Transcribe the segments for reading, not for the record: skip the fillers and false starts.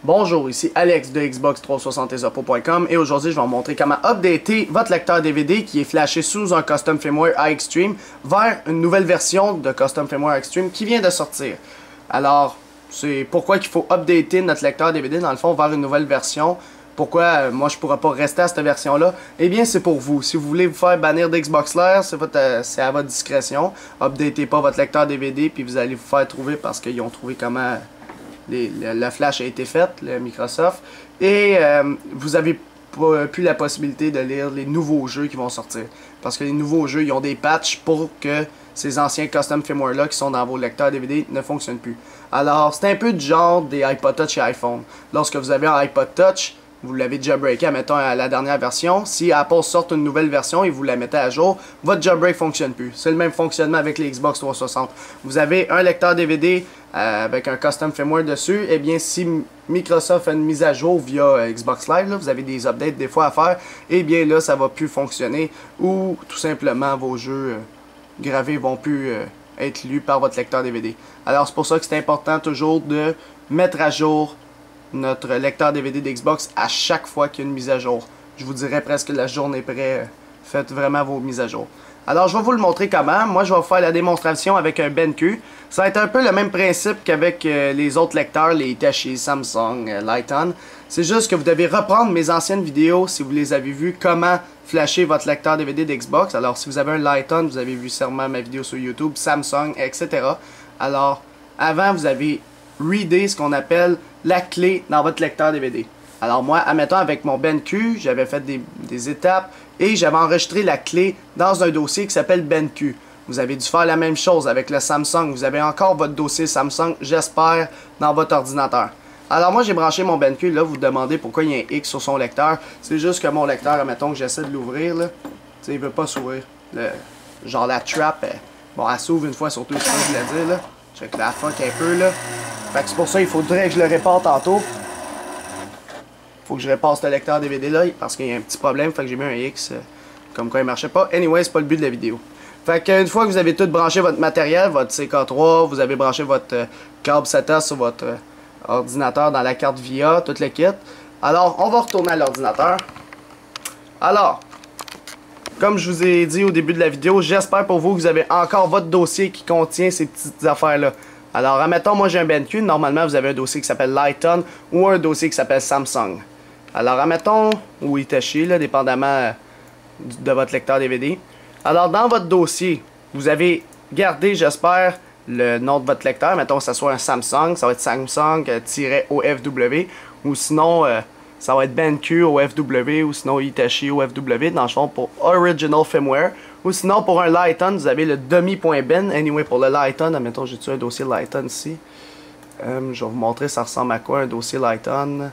Bonjour, ici Alex de Xbox360esopo.com et aujourd'hui je vais vous montrer comment updater votre lecteur DVD qui est flashé sous un Custom Firmware iXtreme vers une nouvelle version de Custom Firmware iXtreme qui vient de sortir. Alors, c'est pourquoi qu'il faut updater notre lecteur DVD dans le fond vers une nouvelle version. Pourquoi moi je pourrais pas rester à cette version là? Eh bien c'est pour vous. Si vous voulez vous faire bannir d'Xbox Live, c'est à votre discrétion. Updatez pas votre lecteur DVD puis vous allez vous faire trouver parce qu'ils ont trouvé comment le flash a été fait, le Microsoft. Et vous avez plus la possibilité de lire les nouveaux jeux qui vont sortir. Parce que les nouveaux jeux, ils ont des patchs pour que ces anciens custom firmware là qui sont dans vos lecteurs DVD ne fonctionnent plus. Alors c'est un peu du genre des iPod Touch et iPhone. Lorsque vous avez un iPod Touch, vous l'avez jailbreaké, mettons à la dernière version. Si Apple sort une nouvelle version et vous la mettez à jour, votre jailbreak ne fonctionne plus. C'est le même fonctionnement avec les Xbox 360. Vous avez un lecteur DVD avec un custom firmware dessus. Et bien, si Microsoft fait une mise à jour via Xbox Live, là, vous avez des updates des fois à faire, et bien là, ça va plus fonctionner. Ou tout simplement, vos jeux gravés vont plus être lus par votre lecteur DVD. Alors, c'est pour ça que c'est important toujours de mettre à jour notre lecteur DVD d'Xbox à chaque fois qu'il y a une mise à jour. Je vous dirais presque la journée près, faites vraiment vos mises à jour. Alors je vais vous le montrer comment. Moi je vais vous faire la démonstration avec un BenQ. Ça va être un peu le même principe qu'avec les autres lecteurs, les Hitachi, Samsung, Lighton. C'est juste que vous devez reprendre mes anciennes vidéos si vous les avez vues, comment flasher votre lecteur DVD d'Xbox. Alors si vous avez un Lighton, vous avez vu sûrement ma vidéo sur YouTube, Samsung, etc. Alors avant vous avez readé ce qu'on appelle la clé dans votre lecteur DVD. Alors moi, admettons avec mon BenQ, j'avais fait des étapes et j'avais enregistré la clé dans un dossier qui s'appelle BenQ. Vous avez dû faire la même chose avec le Samsung. Vous avez encore votre dossier Samsung, j'espère, dans votre ordinateur. Alors moi, j'ai branché mon BenQ. Là, vous vous demandez pourquoi il y a un X sur son lecteur. C'est juste que mon lecteur, admettons que j'essaie de l'ouvrir, là, il veut pas s'ouvrir. Genre la trap, bon, elle s'ouvre une fois sur deux, c'est ça que je voulais dire, là. Check la fuck un peu, là. Fait que c'est pour ça il faudrait que je le répare tantôt. Faut que je répare ce lecteur DVD là parce qu'il y a un petit problème. Fait que j'ai mis un X comme quoi il marchait pas. Anyway, c'est pas le but de la vidéo. Fait que une fois que vous avez tout branché votre matériel, votre CK3, vous avez branché votre câble SATA sur votre ordinateur dans la carte VIA, tout le kit. Alors, on va retourner à l'ordinateur. Alors, comme je vous ai dit au début de la vidéo, j'espère pour vous que vous avez encore votre dossier qui contient ces petites affaires-là. Alors, admettons, moi j'ai un BenQ, normalement vous avez un dossier qui s'appelle Lighton ou un dossier qui s'appelle Samsung. Alors, admettons, ou Hitachi, là, dépendamment de votre lecteur DVD. Alors, dans votre dossier, vous avez gardé, j'espère, le nom de votre lecteur. Mettons que ça soit un Samsung, ça va être Samsung-OFW, ou sinon, ça va être BenQ OFW, ou sinon Hitachi OFW, dans le fond, pour Original Firmware. Ou sinon, pour un Lighton, vous avez le dummy.ben. Anyway, pour le Lighton, admettons, j'ai-tu un dossier Lighton ici. Je vais vous montrer ça ressemble à quoi un dossier Lighton.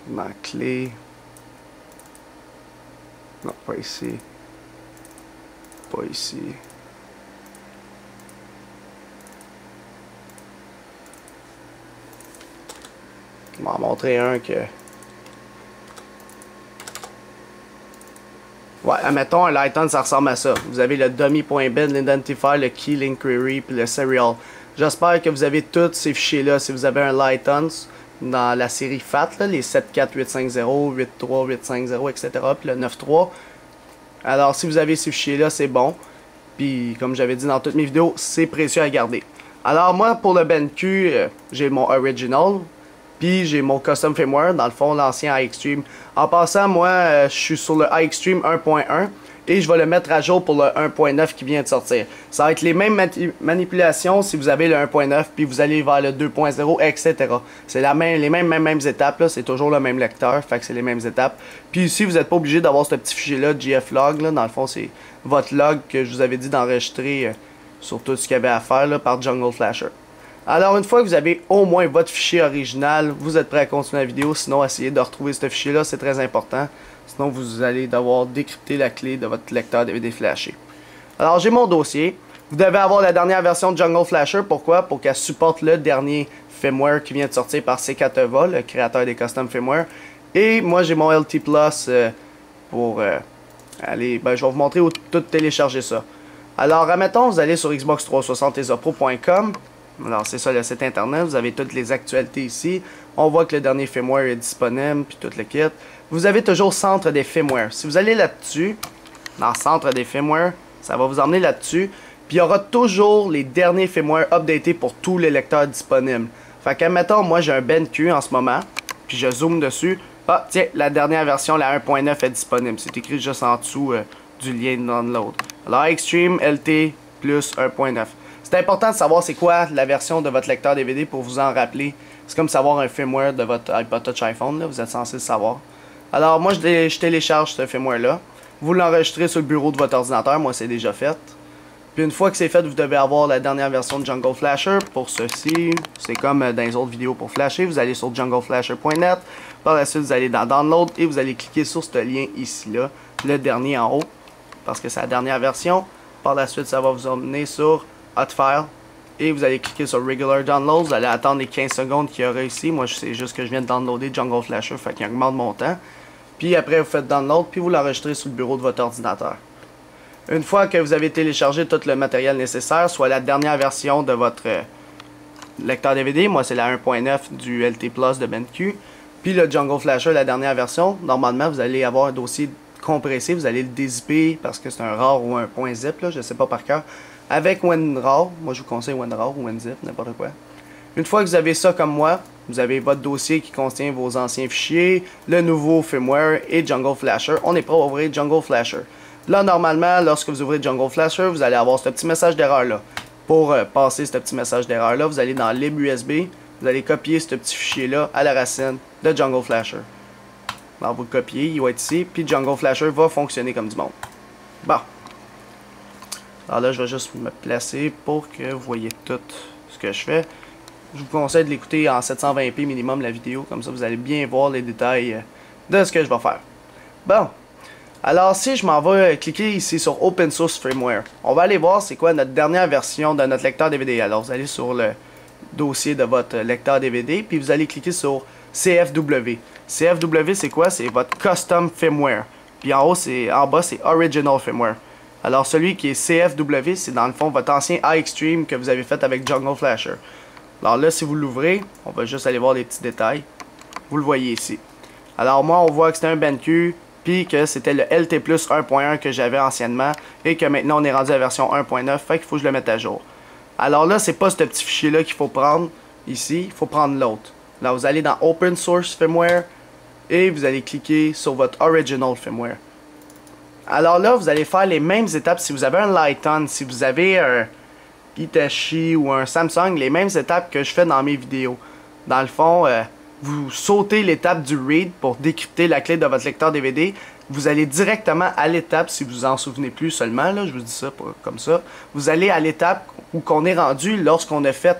Ma clé. Non, pas ici. Pas ici. Je vais en montrer un que... Ouais, admettons un Lighton, ça ressemble à ça. Vous avez le dummy.ben, l'identifier, le key, l'inquiry, puis le serial. J'espère que vous avez tous ces fichiers-là. Si vous avez un Lighton dans la série FAT, là, les 74850, 83850, etc., puis le 93. Alors, si vous avez ces fichiers-là, c'est bon. Puis, comme j'avais dit dans toutes mes vidéos, c'est précieux à garder. Alors, moi, pour le BenQ, j'ai mon Original. Puis j'ai mon Custom Firmware, dans le fond l'ancien iXtreme. En passant, moi je suis sur le iXtreme 1.1 et je vais le mettre à jour pour le 1.9 qui vient de sortir. Ça va être les mêmes manipulations si vous avez le 1.9 puis vous allez vers le 2.0, etc. C'est les mêmes étapes, c'est toujours le même lecteur, fait que c'est les mêmes étapes. Puis ici, vous n'êtes pas obligé d'avoir ce petit fichier-là, GFlog, là, dans le fond c'est votre log que je vous avais dit d'enregistrer sur tout ce qu'il y avait à faire là, par Jungle Flasher. Alors une fois que vous avez au moins votre fichier original, vous êtes prêt à continuer la vidéo, sinon essayez de retrouver ce fichier là, c'est très important. Sinon vous allez devoir décrypter la clé de votre lecteur DVD flashé. Alors j'ai mon dossier, vous devez avoir la dernière version de Jungle Flasher, pourquoi? Pour qu'elle supporte le dernier firmware qui vient de sortir par CKTEVA, le créateur des custom firmware. Et moi j'ai mon LT Plus pour aller, je vais vous montrer où tout télécharger ça. Alors admettons vous allez sur Xbox360esopo.com. Alors c'est ça le site internet, vous avez toutes les actualités ici. On voit que le dernier firmware est disponible, puis tout le kit. Vous avez toujours centre des firmware. Si vous allez là-dessus, dans centre des firmware, ça va vous emmener là-dessus. Puis il y aura toujours les derniers firmware updatés pour tous les lecteurs disponibles. Fait que, admettons, moi j'ai un BenQ en ce moment, puis je zoome dessus. Ah, tiens, la dernière version, la 1.9 est disponible. C'est écrit juste en dessous du lien de download. Alors, Extreme LT plus 1.9. C'est important de savoir c'est quoi la version de votre lecteur DVD pour vous en rappeler. C'est comme savoir un firmware de votre iPod Touch iPhone, là, vous êtes censé le savoir. Alors, moi, je télécharge ce firmware-là. Vous l'enregistrez sur le bureau de votre ordinateur, moi, c'est déjà fait. Puis une fois que c'est fait, vous devez avoir la dernière version de Jungle Flasher. Pour ceci, c'est comme dans les autres vidéos pour flasher. Vous allez sur jungleflasher.net. Par la suite, vous allez dans Download et vous allez cliquer sur ce lien ici-là. Le dernier en haut, parce que c'est la dernière version. Par la suite, ça va vous emmener sur Hot File. Et vous allez cliquer sur Regular Download. Vous allez attendre les 15 secondes qu'il y aura ici. Moi, c'est juste que je viens de downloader Jungle Flasher, fait qu'il augmente mon temps. Puis après, vous faites Download, puis vous l'enregistrez sur le bureau de votre ordinateur. Une fois que vous avez téléchargé tout le matériel nécessaire, soit la dernière version de votre lecteur DVD, moi c'est la 1.9 du LT Plus de BenQ, puis le Jungle Flasher, la dernière version, normalement vous allez avoir un dossier compressé, vous allez le dézipper parce que c'est un RAR ou un .zip, là, je ne sais pas par cœur, avec WinRAR, moi je vous conseille WinRAR ou WinZip, n'importe quoi. Une fois que vous avez ça comme moi, vous avez votre dossier qui contient vos anciens fichiers, le nouveau firmware et Jungle Flasher, on est prêt à ouvrir Jungle Flasher. Là, normalement, lorsque vous ouvrez Jungle Flasher, vous allez avoir ce petit message d'erreur-là. Pour passer ce petit message d'erreur-là, vous allez dans lib USB, vous allez copier ce petit fichier-là à la racine de Jungle Flasher. Alors, vous le copiez, il va être ici, puis Jungle Flasher va fonctionner comme du monde. Bon. Alors là, je vais juste me placer pour que vous voyez tout ce que je fais. Je vous conseille de l'écouter en 720p minimum la vidéo, comme ça vous allez bien voir les détails de ce que je vais faire. Bon. Alors, si je m'en vais cliquer ici sur Open Source Firmware, on va aller voir c'est quoi notre dernière version de notre lecteur DVD. Alors, vous allez sur le dossier de votre lecteur DVD, puis vous allez cliquer sur CFW. CFW, c'est quoi? C'est votre Custom Firmware. Puis en bas, c'est Original Firmware. Alors, celui qui est CFW, c'est dans le fond votre ancien iExtreme que vous avez fait avec Jungle Flasher. Alors là, si vous l'ouvrez, on va juste aller voir les petits détails. Vous le voyez ici. Alors, moi, on voit que c'était un BenQ, puis que c'était le LT Plus 1.1 que j'avais anciennement et que maintenant on est rendu à la version 1.9, fait qu'il faut que je le mette à jour. Alors là, c'est pas ce petit fichier-là qu'il faut prendre ici, il faut prendre l'autre. Là, vous allez dans Open Source Firmware et vous allez cliquer sur votre Original Firmware. Alors là, vous allez faire les mêmes étapes si vous avez un Lighton, si vous avez un Hitachi ou un Samsung, les mêmes étapes que je fais dans mes vidéos. Dans le fond, vous sautez l'étape du read pour décrypter la clé de votre lecteur DVD. Vous allez directement à l'étape, si vous en souvenez plus seulement, là, je vous dis ça comme ça. Vous allez à l'étape où qu'on est rendu lorsqu'on a fait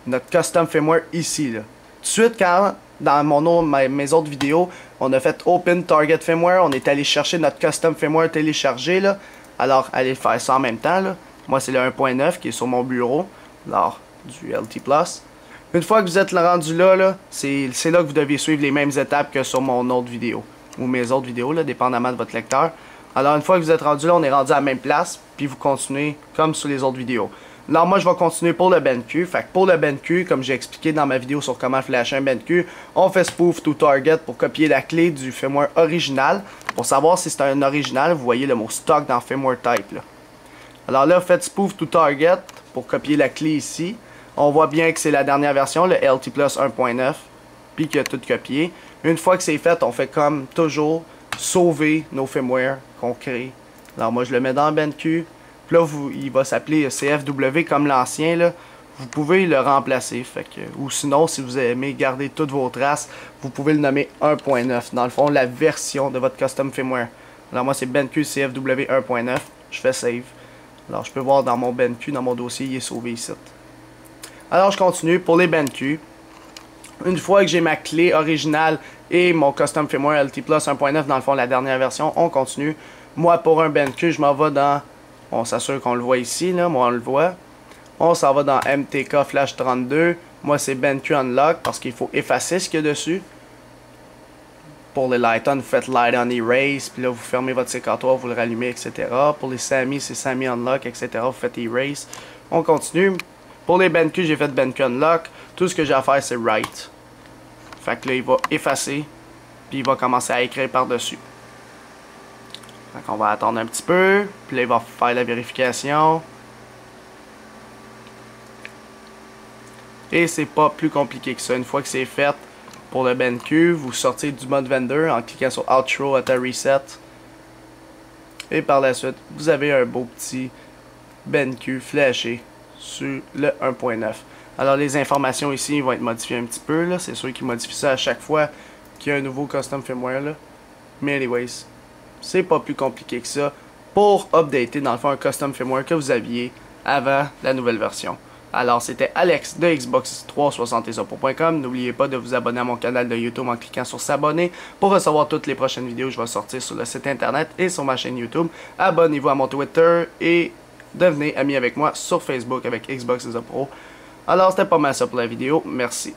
notre custom firmware ici. Là. Tout de suite, quand dans mes autres vidéos, on a fait Open Target Firmware, on est allé chercher notre custom firmware téléchargé. Là. Alors, allez faire ça en même temps. Là. Moi, c'est le 1.9 qui est sur mon bureau, lors du LT Plus. Une fois que vous êtes rendu là, c'est là que vous devez suivre les mêmes étapes que sur mon autre vidéo. Ou mes autres vidéos, là, dépendamment de votre lecteur. Alors, une fois que vous êtes rendu là, on est rendu à la même place. Puis vous continuez comme sur les autres vidéos. Alors, moi, je vais continuer pour le BenQ. Fait que pour le BenQ, comme j'ai expliqué dans ma vidéo sur comment flasher un BenQ, on fait spoof to target pour copier la clé du firmware original. Pour savoir si c'est un original, vous voyez le mot stock dans firmware type. Là. Alors là, faites spoof to target pour copier la clé ici. On voit bien que c'est la dernière version, le LT Plus 1.9, puis qu'il a tout copié. Une fois que c'est fait, on fait comme toujours sauver nos firmware qu'on crée. Alors moi, je le mets dans BenQ. Puis là, il va s'appeler CFW comme l'ancien. Là. Vous pouvez le remplacer. Fait que, ou sinon, si vous aimez garder toutes vos traces, vous pouvez le nommer 1.9. Dans le fond, la version de votre custom firmware. Alors moi, c'est BenQ CFW 1.9. Je fais save. Alors je peux voir dans mon BenQ, dans mon dossier, il est sauvé ici. Alors je continue pour les BenQ. Une fois que j'ai ma clé originale et mon custom firmware LT Plus 1.9, dans le fond la dernière version, on continue. Moi pour un BenQ, je m'en vais dans, on s'assure qu'on le voit ici, là, moi on le voit. On s'en va dans MTK Flash 32. Moi c'est BenQ Unlock parce qu'il faut effacer ce qu'il y a dessus. Pour les Lighton, vous faites Light on Erase, puis là vous fermez votre sécatoire, vous le rallumez, etc. Pour les SAMI, c'est SAMI Unlock, etc. Vous faites Erase. On continue. Pour les BenQ, j'ai fait BenQ Unlock. Tout ce que j'ai à faire, c'est Write. Fait que là, il va effacer. Puis il va commencer à écrire par-dessus. Fait qu'on va attendre un petit peu. Puis là, il va faire la vérification. Et c'est pas plus compliqué que ça. Une fois que c'est fait pour le BenQ, vous sortez du mode vendor en cliquant sur Outro Auto Reset. Et par la suite, vous avez un beau petit BenQ flashé sur le 1.9. Alors les informations ici vont être modifiées un petit peu. C'est sûr qu'ils modifient ça à chaque fois qu'il y a un nouveau custom firmware. Là. Mais anyways, c'est pas plus compliqué que ça pour updater dans le fond un custom firmware que vous aviez avant la nouvelle version. Alors c'était Alex de Xbox360esopo.com. N'oubliez pas de vous abonner à mon canal de YouTube en cliquant sur s'abonner pour recevoir toutes les prochaines vidéos que je vais sortir sur le site internet et sur ma chaîne YouTube. Abonnez-vous à mon Twitter et devenez ami avec moi sur Facebook avec Xbox Esopo. Alors c'était pas mal ça pour la vidéo. Merci.